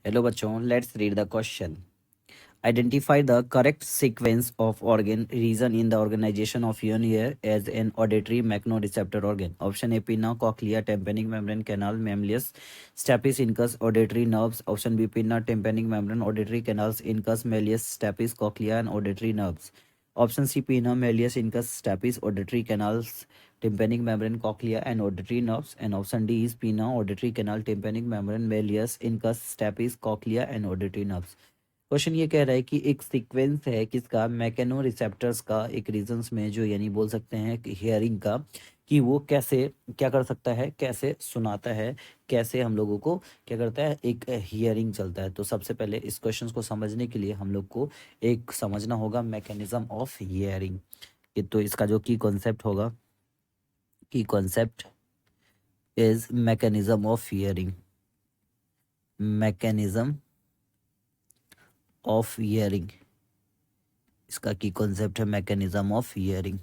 Hello बच्चों, let's read the question. Identify the correct sequence of organ region in the organization of human ear as an auditory magno organ. Option A pinna, cochlea, tympanic membrane, canal, malleus, stapes, incus, auditory nerves. Option B pinna, tympanic membrane, auditory canals, incus, malleus, stapes, cochlea and auditory nerves. Option C pinna, malleus, incus, stapes, auditory canals, tympanic membrane, cochlea and auditory nerves. And option D is pinna, auditory canal, tympanic membrane, malleus, incus, stapes, cochlea and auditory nerves. Question ये कह रहा है कि एक sequence है किसका, mechano receptors का, एक रीजन्स में जो यानी बोल सकते हैं कि हियरिंग का, कि वो कैसे क्या कर सकता है, कैसे सुनाता है, कैसे हम लोगों को क्या करता है, एक हियरिंग चलता है. तो सबसे पहले इस क्वेश्चन को समझने के लिए हम लोग को एक समझना होगा मैकेनिज्म ऑफ हियरिंग. तो इसका जो की कॉन्सेप्ट होगा, की concept is mechanism of hearing. Mechanism of hearing, इसका की कॉन्सेप्ट है mechanism of hearing.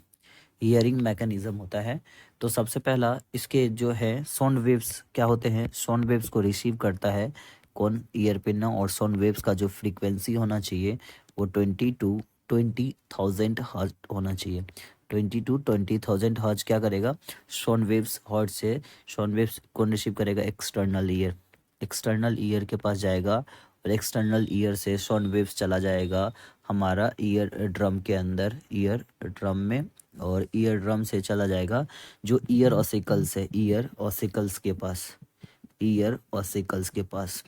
Hearing mechanism होता है. तो सबसे पहला इसके जो है साउंड वेव्स क्या होते हैं, साउंड वेव्स को रिसीव करता है कौन, ईयर पिन. और साउंड वेव्स का जो फ्रीक्वेंसी होना चाहिए वो 20,000 हर्ट्ज होना चाहिए. 20,000 हर्ट्ज क्या करेगा, साउंड वेव्स हर्ट्ज से साउंड वेव्स कौन रिसीव करेगा, एक्सटर्नल ईयर. एक्सटर्नल ईयर के पास जाएगा और एक्सटर्नल ईयर से साउंड वेव्स चला जाएगा हमारा ईयर ड्रम के अंदर, ईयर ड्रम में. और ईयर ड्रम से चला जाएगा जो ईयर ऑसिकल्स है, ईयर ऑसिकल्स के पास, ईयर ऑसिकल्स के पास.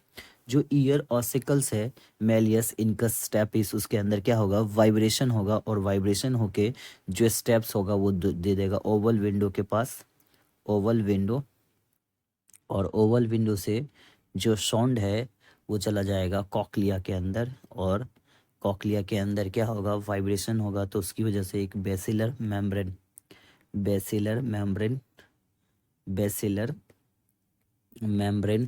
जो ईयर ऑसिकल्स है, मेलियस, इनकस, स्टेपिस, उसके अंदर क्या होगा, वाइब्रेशन होगा. और वाइब्रेशन होके जो स्टेप्स होगा वो दे देगा ओवल विंडो के पास, ओवल विंडो. और ओवल विंडो से जो साउंड है वो चला जाएगा कॉक्लिया के अंदर. और कॉक्लिया के अंदर क्या होगा, वाइब्रेशन होगा. तो उसकी वजह से एक basilar membrane, basilar membrane, basilar membrane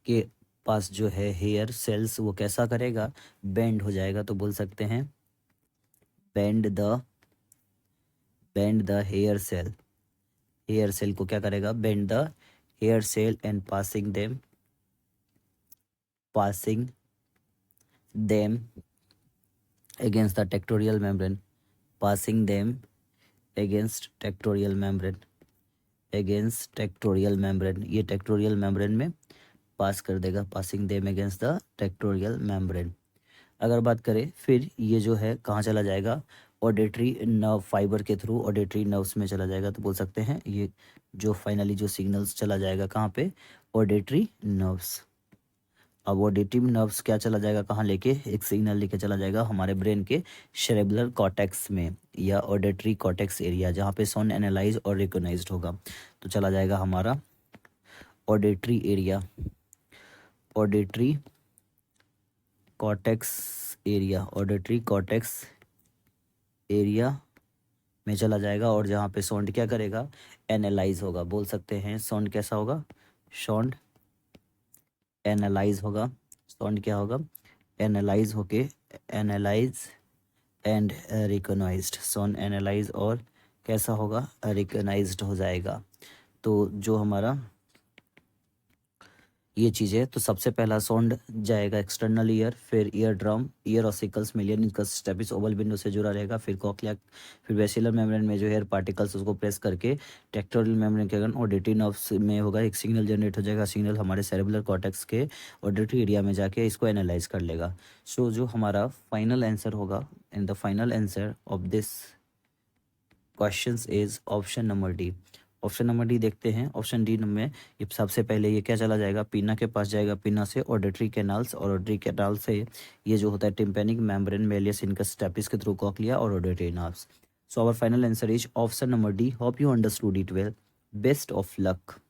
के पास जो है हेयर सेल्स वो कैसा करेगा, बेंड हो जाएगा. तो बोल सकते हैं bend the hair cell. Hair cell को क्या करेगा, bend the hair cell and passing them against the tectorial membrane, passing them against tectorial membrane, against tectorial membrane. ये tectorial membrane में पास कर देगा, passing them against the tectorial membrane. अगर बात करें फिर ये जो है कहाँ चला जाएगा, ऑडिटरी नर्व फाइबर के थ्रू ऑडिटरी नर्व्स में चला जाएगा. तो बोल सकते हैं ये जो फाइनली जो सिग्नल्स चला जाएगा कहाँ पे, ऑडिटरी नर्व्स. अब ऑडिटिव नर्व्स क्या चला जाएगा, कहाँ लेके, एक सिग्नल लेके चला जाएगा हमारे ब्रेन के सेरेब्रल कॉर्टेक्स में या ऑडिटरी कॉर्टेक्स एरिया, जहाँ पे साउंड एनालाइज और रिकॉग्नाइज्ड होगा. तो चला जाएगा हमारा auditory area, auditory cortex area, auditory cortex area में चला जाएगा. और जहाँ पे साउंड क्या करेगा, एनालाइज होगा. बोल सकते हैं साउंड कैसा होगा, साउंड एनालाइज होगा. साउंड क्या होगा, एनालाइज होके, analyse and recognised. Sound analyse और कैसा होगा, रिकॉग्नाइज्ड हो जाएगा. तो जो हमारा ये चीज़ है, तो सबसे पहला साउंड जाएगा एक्सटर्नल ईयर, फिर eardrum, ear ossicles, malleus, incus, stapes, oval window से जुड़ा रहेगा, फिर कॉक्लिया, फिर वेसिलर मेम्ब्रेन में जो हेयर पार्टिकल्स उसको प्रेस करके टेक्टोरियल मेम्ब्रेन के कारण ऑडिटरी नर्व्स में होगा, एक सिग्नल जनरेट हो जाएगा. सिग्नल हमारे सेरेब्रल कॉर्टेक्स के ऑडिटरी एरिया में जाके इसको एनालाइज कर लेगा. सो जो हमारा फाइनल आंसर होगा, and the final answer of this question is option number D. Option number D देखते हैं. ऑप्शन डी में ये सबसे पहले ये क्या चला जाएगा, पिना के पास जाएगा, पिना से ऑडिटरी कैनाल्स, और ऑडिटरी कैनाल से ये जो होता है tympanic membrane, malleus, incus, stapes के थ्रू कॉक्लिया और auditory nerves. So our final answer is option number D. Hope you understood it well. Best of luck.